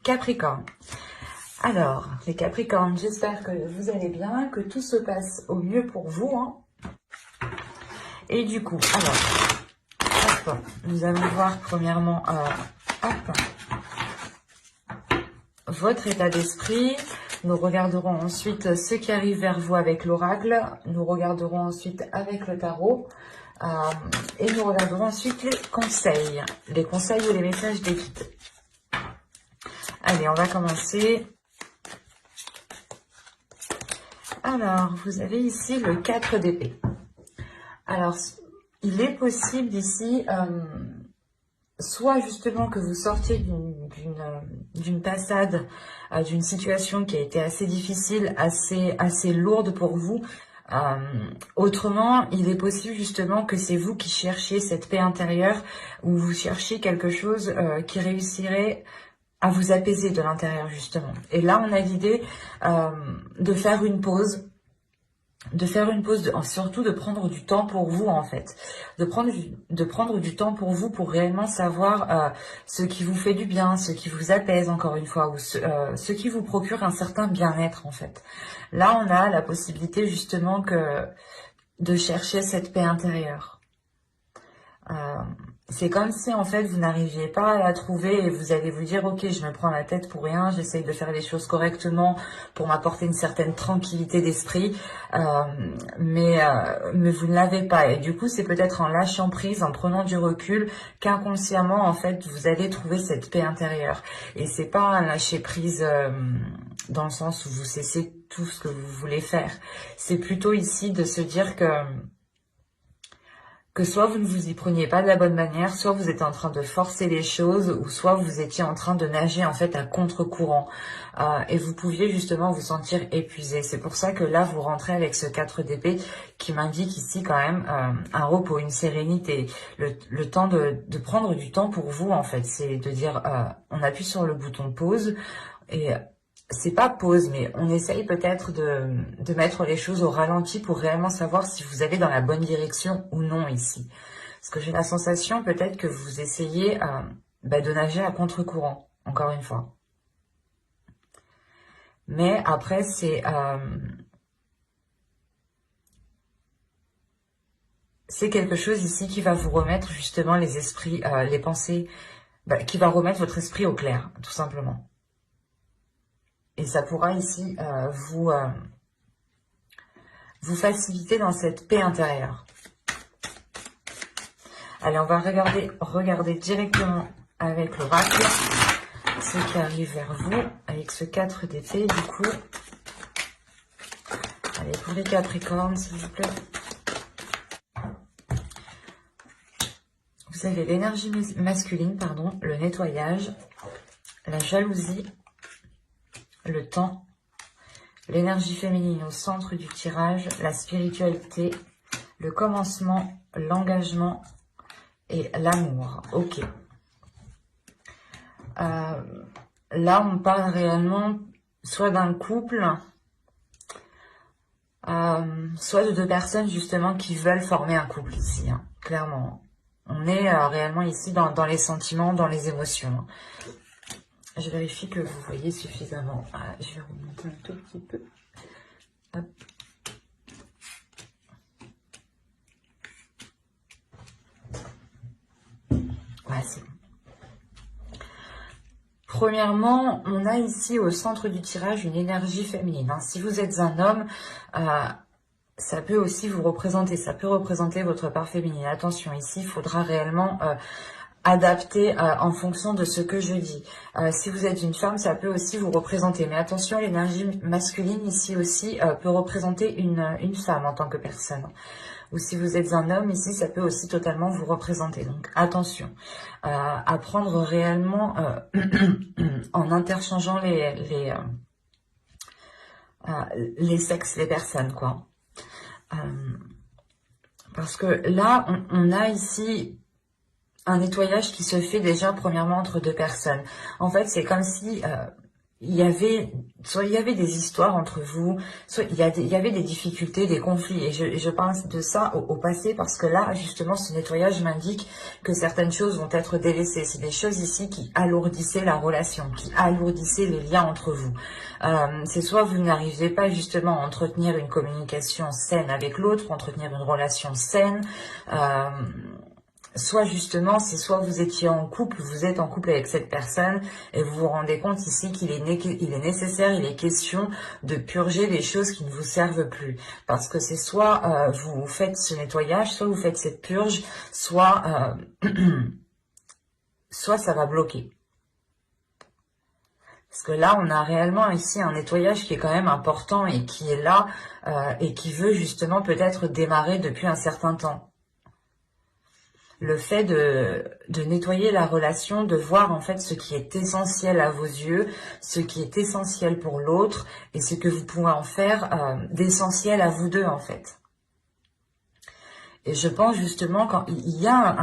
Capricorne. Alors, les Capricornes, j'espère que vous allez bien, que tout se passe au mieux pour vous. Hein. Et du coup, alors, hop, nous allons voir premièrement votre état d'esprit. Nous regarderons ensuite ce qui arrive vers vous avec l'oracle. Nous regarderons ensuite avec le tarot. Et nous regarderons ensuite les conseils. Les conseils ou les messages des guides. Allez, on va commencer. Alors, vous avez ici le 4 d'épée. Alors, il est possible ici, soit justement que vous sortiez d'une passade, d'une situation qui a été assez difficile, assez lourde pour vous. Autrement, il est possible justement que c'est vous qui cherchiez cette paix intérieure, ou vous cherchiez quelque chose qui réussirait à vous apaiser de l'intérieur justement. Et là, on a l'idée de faire une pause. Surtout de prendre du temps pour vous en fait, de prendre du temps pour vous pour réellement savoir ce qui vous fait du bien, ce qui vous apaise encore une fois, ou ce qui vous procure un certain bien-être en fait. Là, on a la possibilité justement de chercher cette paix intérieure. C'est comme si en fait vous n'arriviez pas à la trouver et vous allez vous dire ok, je me prends la tête pour rien, j'essaye de faire les choses correctement pour m'apporter une certaine tranquillité d'esprit, mais vous ne l'avez pas. Et du coup c'est peut-être en lâchant prise, en prenant du recul, qu'inconsciemment en fait vous allez trouver cette paix intérieure. Et c'est pas un lâcher prise dans le sens où vous cessez tout ce que vous voulez faire. C'est plutôt ici de se dire que soit vous ne vous y preniez pas de la bonne manière, soit vous êtes en train de forcer les choses, ou soit vous étiez en train de nager en fait à contre-courant. Et vous pouviez justement vous sentir épuisé. C'est pour ça que là, vous rentrez avec ce 4 d'épée qui m'indique ici quand même un repos, une sérénité. Le temps de prendre du temps pour vous en fait. C'est de dire, on appuie sur le bouton pause et c'est pas pause, mais on essaye peut-être de mettre les choses au ralenti pour réellement savoir si vous allez dans la bonne direction ou non ici. Parce que j'ai la sensation peut-être que vous essayez de nager à contre-courant, encore une fois. Mais après, c'est quelque chose ici qui va vous remettre justement les esprits, les pensées, qui va remettre votre esprit au clair, tout simplement. Et ça pourra ici vous faciliter dans cette paix intérieure. Allez, on va regarder directement avec l'oracle ce qui arrive vers vous avec ce 4 d'épée du coup. Allez, pour les Capricornes, s'il vous plaît. Vous avez l'énergie masculine, pardon, le nettoyage, la jalousie, le temps, l'énergie féminine au centre du tirage, la spiritualité, le commencement, l'engagement et l'amour. Ok. Là, on parle réellement soit d'un couple, soit de 2 personnes justement qui veulent former un couple ici, hein, clairement. On est réellement ici dans les sentiments, dans les émotions. Je vérifie que vous voyez suffisamment. Je vais remonter un tout petit peu. Hop. Ouais, c'est bon. Premièrement, on a ici au centre du tirage une énergie féminine. Hein. Si vous êtes un homme, ça peut aussi vous représenter. Ça peut représenter votre part féminine. Attention, ici, il faudra réellement adapter en fonction de ce que je dis. Si vous êtes une femme, ça peut aussi vous représenter. Mais attention, l'énergie masculine ici aussi peut représenter une femme en tant que personne. Ou si vous êtes un homme, ici, ça peut aussi totalement vous représenter. Donc, attention à prendre réellement en interchangeant les sexes, les personnes, quoi. Parce que là, on a ici un nettoyage qui se fait déjà premièrement entre 2 personnes. En fait, c'est comme si soit il y avait des histoires entre vous, soit il y avait des difficultés, des conflits. Et je parle de ça au passé parce que là, justement, ce nettoyage m'indique que certaines choses vont être délaissées. C'est des choses ici qui alourdissaient la relation, qui alourdissaient les liens entre vous. C'est soit vous n'arrivez pas justement à entretenir une communication saine avec l'autre, entretenir une relation saine, soit justement, c'est soit vous étiez en couple, vous êtes en couple avec cette personne et vous vous rendez compte ici qu'il est nécessaire, il est question de purger les choses qui ne vous servent plus. Parce que c'est soit vous faites ce nettoyage, soit vous faites cette purge, soit, soit ça va bloquer. Parce que là, on a réellement ici un nettoyage qui est quand même important et qui est là et qui veut justement peut-être démarrer depuis un certain temps. Le fait de nettoyer la relation, de voir en fait ce qui est essentiel à vos yeux, ce qui est essentiel pour l'autre et ce que vous pouvez en faire d'essentiel à vous deux en fait. Et je pense justement quand il y a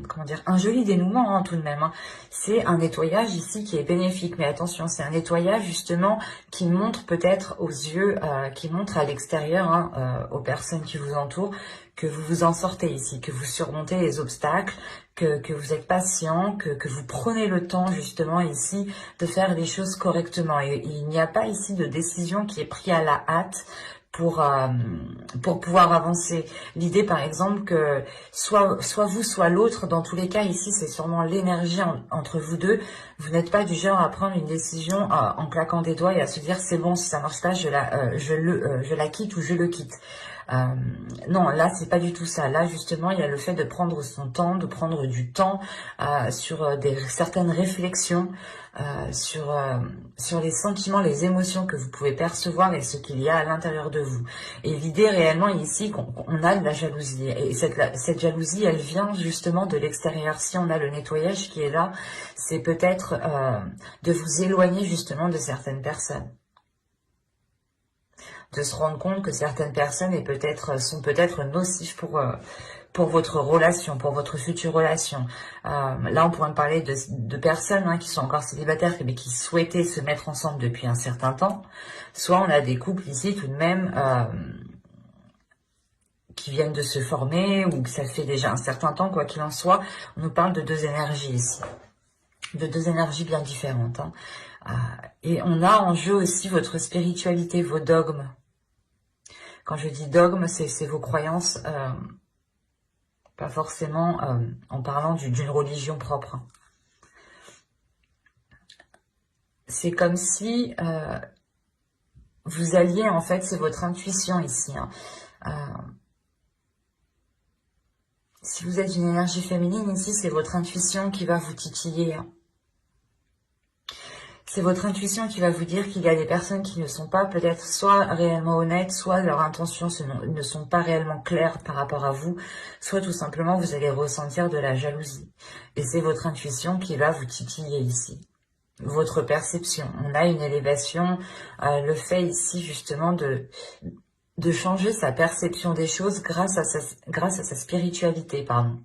comment dire, un joli dénouement tout de même. Hein. C'est un nettoyage ici qui est bénéfique. Mais attention, c'est un nettoyage justement qui montre peut-être aux yeux, qui montre à l'extérieur, aux personnes qui vous entourent, que vous vous en sortez ici, que vous surmontez les obstacles, que vous êtes patient, que vous prenez le temps justement ici de faire les choses correctement. Et il n'y a pas ici de décision qui est prise à la hâte pour pouvoir avancer. L'idée, par exemple, que soit vous, soit l'autre, dans tous les cas, ici, c'est sûrement l'énergie entre vous deux. Vous n'êtes pas du genre à prendre une décision en claquant des doigts et à se dire, c'est bon, si ça marche pas, je la quitte ou je le quitte. Non, là, c'est pas du tout ça. Là, justement, il y a le fait de prendre son temps, de prendre du temps sur certaines réflexions, sur les sentiments, les émotions que vous pouvez percevoir et ce qu'il y a à l'intérieur de vous. Et l'idée réellement ici, qu'on a de la jalousie. Et cette jalousie, elle vient justement de l'extérieur. Si on a le nettoyage qui est là, c'est peut-être de vous éloigner justement de certaines personnes. De se rendre compte que certaines personnes sont peut-être nocives pour votre relation, pour votre future relation. Là, on pourrait parler de personnes qui sont encore célibataires, mais qui souhaitaient se mettre ensemble depuis un certain temps. Soit on a des couples ici tout de même qui viennent de se former ou que ça fait déjà un certain temps, quoi qu'il en soit. On nous parle de deux énergies ici, de deux énergies bien différentes. Et on a en jeu aussi votre spiritualité, vos dogmes. Quand je dis dogme, c'est vos croyances, pas forcément en parlant d'une religion propre. C'est comme si vous alliez, en fait, c'est votre intuition ici. Si vous êtes une énergie féminine ici, c'est votre intuition qui va vous titiller. C'est votre intuition qui va vous dire qu'il y a des personnes qui ne sont pas peut-être soit réellement honnêtes, soit leurs intentions ne sont pas réellement claires par rapport à vous, soit tout simplement vous allez ressentir de la jalousie. Et c'est votre intuition qui va vous titiller ici. Votre perception. On a une élévation, le fait ici justement de changer sa perception des choses grâce à sa spiritualité, pardon.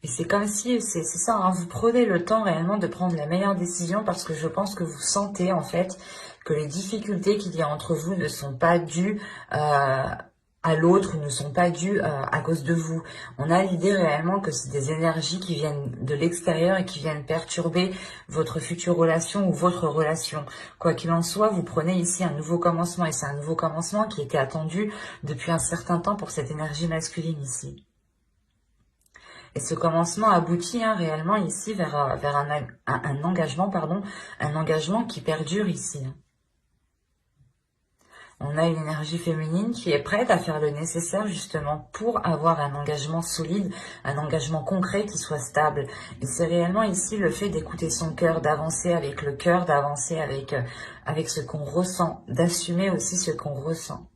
Et c'est comme si, c'est ça, vous prenez le temps réellement de prendre la meilleure décision parce que je pense que vous sentez en fait que les difficultés qu'il y a entre vous ne sont pas dues à l'autre, ne sont pas dues à cause de vous. On a l'idée réellement que c'est des énergies qui viennent de l'extérieur et qui viennent perturber votre future relation ou votre relation. Quoi qu'il en soit, vous prenez ici un nouveau commencement et c'est un nouveau commencement qui était attendu depuis un certain temps pour cette énergie masculine ici. Et ce commencement aboutit réellement ici vers un engagement, un engagement qui perdure ici. On a une énergie féminine qui est prête à faire le nécessaire justement pour avoir un engagement solide, un engagement concret qui soit stable. Et c'est réellement ici le fait d'écouter son cœur, d'avancer avec le cœur, d'avancer avec ce qu'on ressent, d'assumer aussi ce qu'on ressent.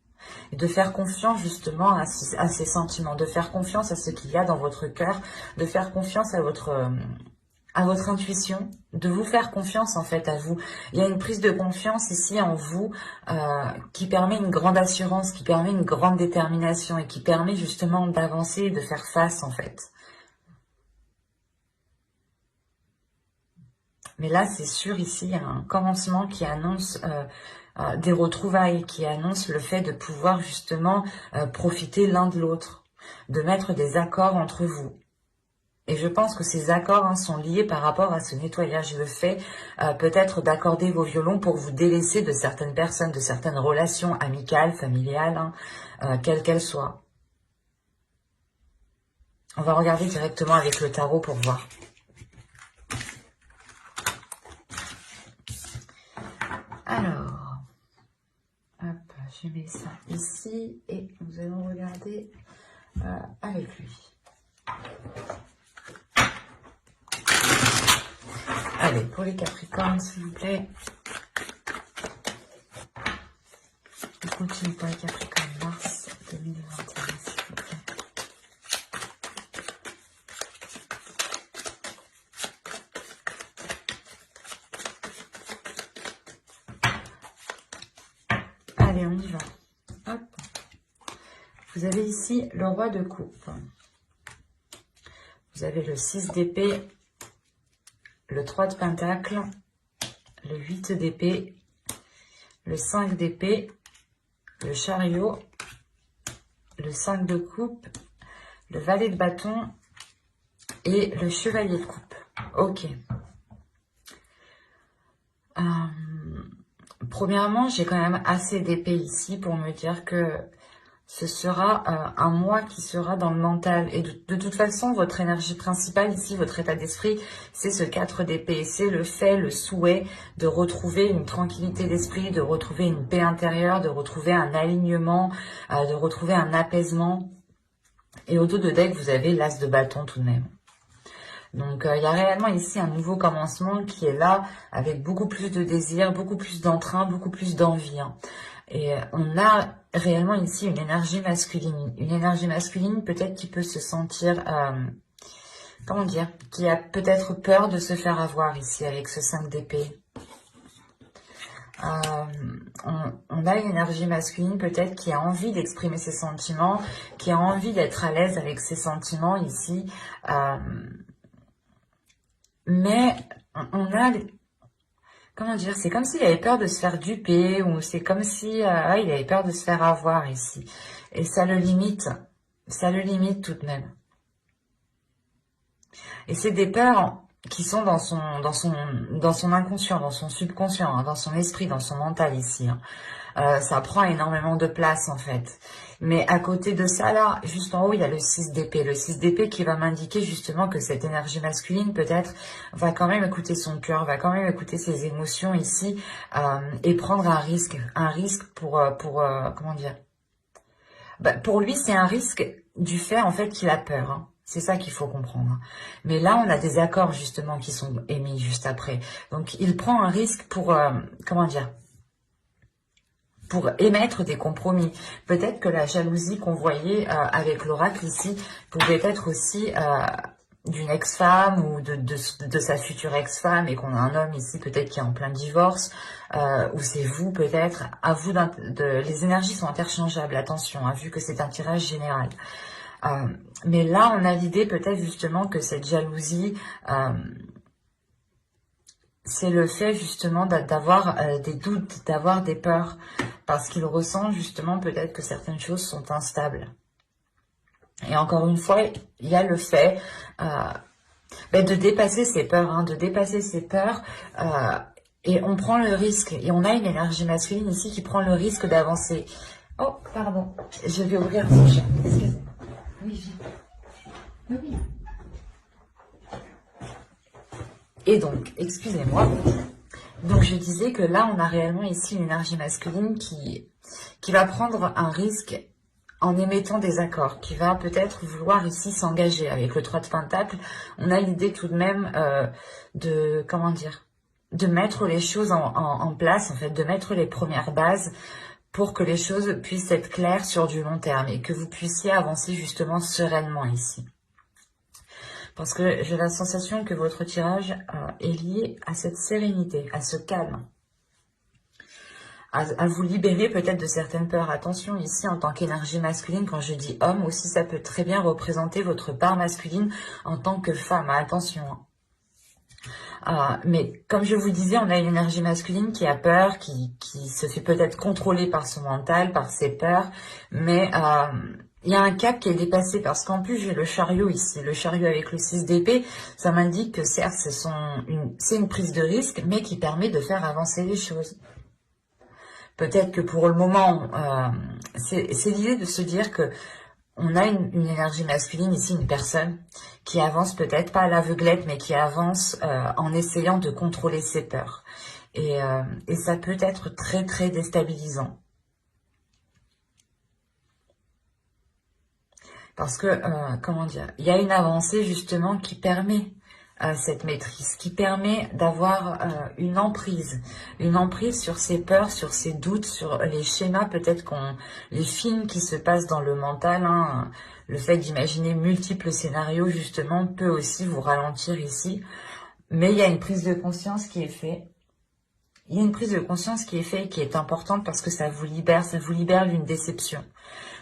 Et de faire confiance justement à ces sentiments, de faire confiance à ce qu'il y a dans votre cœur, de faire confiance à votre intuition, de vous faire confiance en fait à vous. Il y a une prise de confiance ici en vous qui permet une grande assurance, qui permet une grande détermination et qui permet justement d'avancer et de faire face en fait. Mais là, c'est sûr, ici, il y a un commencement qui annonce des retrouvailles, qui annonce le fait de pouvoir justement profiter l'un de l'autre, de mettre des accords entre vous. Et je pense que ces accords sont liés par rapport à ce nettoyage, le fait peut-être d'accorder vos violons pour vous délaisser de certaines personnes, de certaines relations amicales, familiales, quelles qu'elles soient. On va regarder directement avec le tarot pour voir. Alors, hop, je mets ça ici et nous allons regarder avec lui. Allez, pour les Capricornes, s'il vous plaît. On continue pour les Capricornes, mars 2021, s'il vous plaît. Allez, on y va. Hop. Vous avez ici le roi de coupe. Vous avez le 6 d'épée, le 3 de pentacle, le 8 d'épée, le 5 d'épée, le chariot, le 5 de coupe, le valet de bâton et le chevalier de coupe. Ok. Premièrement, j'ai quand même assez d'épée ici pour me dire que ce sera un mois qui sera dans le mental. Et de toute façon, votre énergie principale ici, votre état d'esprit, c'est ce 4 d'épée. C'est le fait, le souhait de retrouver une tranquillité d'esprit, de retrouver une paix intérieure, de retrouver un alignement, de retrouver un apaisement. Et au dos de deck, vous avez l'as de bâton tout de même. Donc, il y a réellement ici un nouveau commencement qui est là avec beaucoup plus de désir, beaucoup plus d'entrain, beaucoup plus d'envie. Et on a réellement ici une énergie masculine. Une énergie masculine peut-être qui peut se sentir, comment dire, qui a peut-être peur de se faire avoir ici avec ce 5 d'épée. On a une énergie masculine peut-être qui a envie d'exprimer ses sentiments, qui a envie d'être à l'aise avec ses sentiments ici. Mais on a, comment dire, c'est comme s'il avait peur de se faire duper, ou c'est comme si il avait peur de se faire avoir ici. Et ça le limite tout de même. Et c'est des peurs qui sont dans son inconscient, dans son subconscient, dans son esprit, dans son mental ici. Ça prend énormément de place en fait. Mais à côté de ça là, juste en haut, il y a le 6 d'épée. Le 6 d'épée qui va m'indiquer justement que cette énergie masculine peut-être va quand même écouter son cœur, va quand même écouter ses émotions ici et prendre un risque pour comment dire, pour lui c'est un risque du fait en fait qu'il a peur. C'est ça qu'il faut comprendre. Mais là, on a des accords justement qui sont émis juste après. Donc, il prend un risque pour, comment dire, pour émettre des compromis. Peut-être que la jalousie qu'on voyait avec l'oracle ici pouvait être aussi d'une ex-femme ou de sa future ex-femme et qu'on a un homme ici peut-être qui est en plein divorce ou c'est vous peut-être. À vous les énergies sont interchangeables, attention, vu que c'est un tirage général. Mais là, on a l'idée peut-être justement que cette jalousie, c'est le fait justement d'avoir des doutes, d'avoir des peurs, parce qu'il ressent justement peut-être que certaines choses sont instables. Et encore une fois, il y a le fait de dépasser ses peurs, de dépasser ses peurs, et on prend le risque, et on a une énergie masculine ici qui prend le risque d'avancer. Oh, pardon, je vais ouvrir mon chat, excusez-moi. Oui, oui. Et donc, excusez-moi. Donc, je disais que là, on a réellement ici une énergie masculine qui va prendre un risque en émettant des accords, qui va peut-être vouloir ici s'engager. Avec le 3 de pentacle, on a l'idée tout de même de, comment dire, de mettre les choses en place, en fait, de mettre les premières bases pour que les choses puissent être claires sur du long terme et que vous puissiez avancer justement sereinement ici. Parce que j'ai la sensation que votre tirage est lié à cette sérénité, à ce calme. À vous libérer peut-être de certaines peurs. Attention, ici, en tant qu'énergie masculine, quand je dis homme, aussi, ça peut très bien représenter votre part masculine en tant que femme. Attention. Mais comme je vous disais, on a une énergie masculine qui a peur, qui se fait peut-être contrôler par son mental, par ses peurs, mais il y a un cap qui est dépassé parce qu'en plus j'ai le chariot ici, le chariot avec le 6 d'épée, ça m'indique que certes c'est une prise de risque, mais qui permet de faire avancer les choses. Peut-être que pour le moment, c'est l'idée de se dire que on a une énergie masculine ici, une personne qui avance peut-être pas à l'aveuglette, mais qui avance en essayant de contrôler ses peurs. Et ça peut être très très déstabilisant. Parce que, comment dire, il y a une avancée justement qui permet cette maîtrise, qui permet d'avoir une emprise sur ses peurs, sur ses doutes, sur les schémas, peut-être les films qui se passent dans le mental, hein, le fait d'imaginer multiples scénarios justement peut aussi vous ralentir ici, mais il y a une prise de conscience qui est faite. Il y a une prise de conscience qui est faite et qui est importante parce que ça vous libère d'une déception.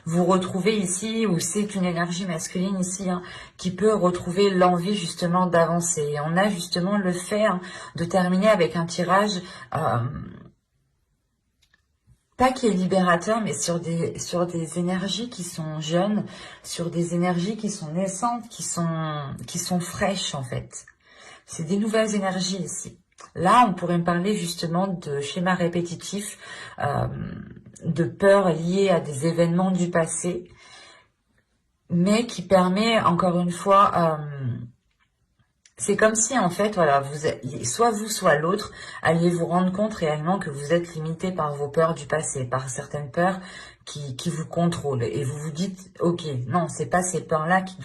Vous retrouvez ici, ou c'est une énergie masculine ici, hein, qui peut retrouver l'envie justement d'avancer. Et on a justement le fait de terminer avec un tirage, pas qui est libérateur, mais sur des énergies qui sont jeunes, sur des énergies qui sont naissantes, qui sont fraîches en fait. C'est des nouvelles énergies ici. Là, on pourrait me parler justement de schémas répétitifs, de peurs liées à des événements du passé, mais qui permet, encore une fois, c'est comme si, en fait, voilà, soit vous, soit l'autre, alliez vous rendre compte réellement que vous êtes limité par vos peurs du passé, par certaines peurs qui vous contrôlent. Et vous vous dites, ok, non, c'est pas ces peurs-là qui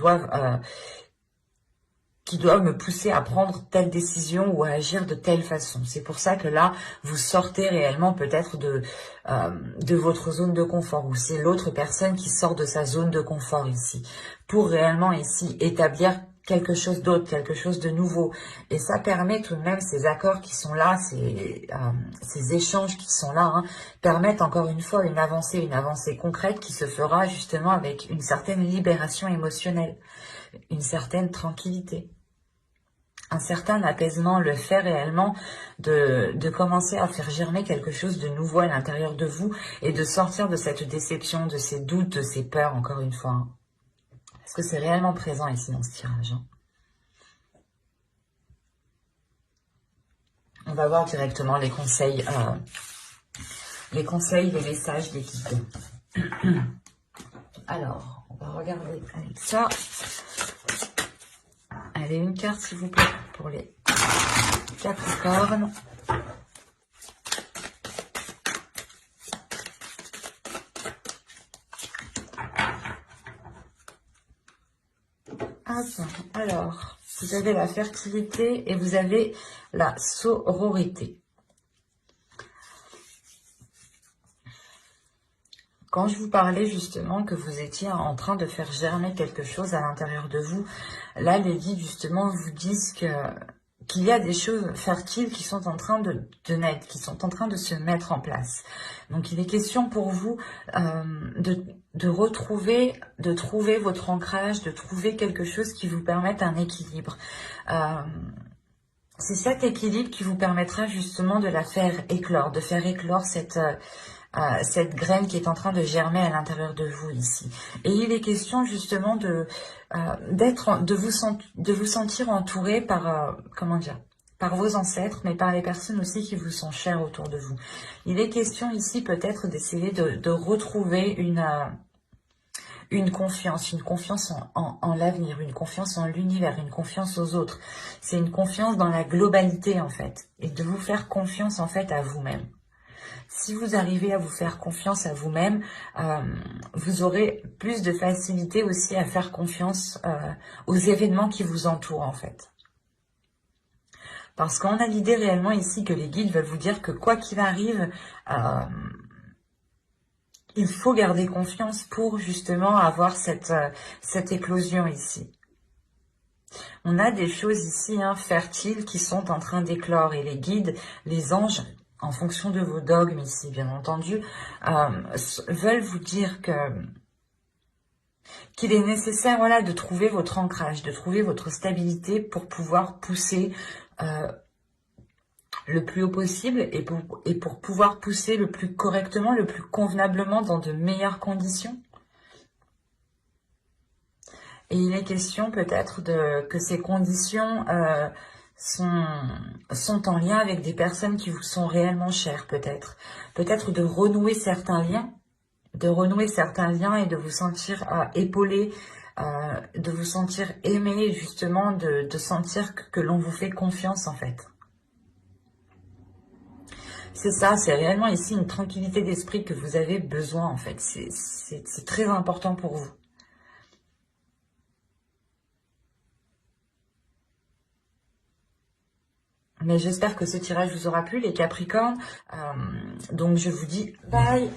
doivent me pousser à prendre telle décision ou à agir de telle façon. C'est pour ça que là, vous sortez réellement peut-être de votre zone de confort, ou c'est l'autre personne qui sort de sa zone de confort ici, pour réellement ici établir quelque chose d'autre, quelque chose de nouveau. Et ça permet tout de même, ces accords qui sont là, ces échanges qui sont là, hein, permettent encore une fois une avancée concrète qui se fera justement avec une certaine libération émotionnelle, une certaine tranquillité, un certain apaisement, le fait réellement de commencer à faire germer quelque chose de nouveau à l'intérieur de vous et de sortir de cette déception, de ces doutes, de ces peurs, encore une fois. Hein. Parce que c'est réellement présent ici dans ce tirage. Hein. On va voir directement les conseils, les messages des guides. Alors, on va regarder avec ça. Allez, une carte s'il vous plaît pour les Capricornes. Alors, vous avez la fertilité et vous avez la sororité. Quand je vous parlais justement que vous étiez en train de faire germer quelque chose à l'intérieur de vous, là les guides justement vous disent qu'il y a des choses fertiles qui sont en train de naître, qui sont en train de se mettre en place. Donc il est question pour vous de trouver votre ancrage, de trouver quelque chose qui vous permette un équilibre. C'est cet équilibre qui vous permettra justement de la faire éclore, de faire éclore cette graine qui est en train de germer à l'intérieur de vous ici. Et il est question justement de vous sentir entouré par, par vos ancêtres, mais par les personnes aussi qui vous sont chères autour de vous. Il est question ici peut-être d'essayer de retrouver une confiance en l'avenir, une confiance en l'univers, une confiance aux autres. C'est une confiance dans la globalité en fait, et de vous faire confiance en fait à vous-même. Si vous arrivez à vous faire confiance à vous-même, vous aurez plus de facilité aussi à faire confiance aux événements qui vous entourent en fait. Parce qu'on a l'idée réellement ici que les guides veulent vous dire que quoi qu'il arrive, il faut garder confiance pour justement avoir cette éclosion ici. On a des choses ici fertiles qui sont en train d'éclore et les guides, les anges, en fonction de vos dogmes ici, bien entendu, veulent vous dire qu'il est nécessaire de trouver votre ancrage, de trouver votre stabilité pour pouvoir pousser le plus haut possible et pour pouvoir pousser le plus correctement, le plus convenablement dans de meilleures conditions. Et il est question peut-être que ces conditions sont en lien avec des personnes qui vous sont réellement chères, peut-être. Peut-être de renouer certains liens, et de vous sentir épaulé, de vous sentir aimé, justement, de sentir que l'on vous fait confiance, en fait. C'est ça, c'est réellement ici une tranquillité d'esprit que vous avez besoin, en fait. C'est très important pour vous. Mais j'espère que ce tirage vous aura plu, les Capricornes. Donc, je vous dis bye!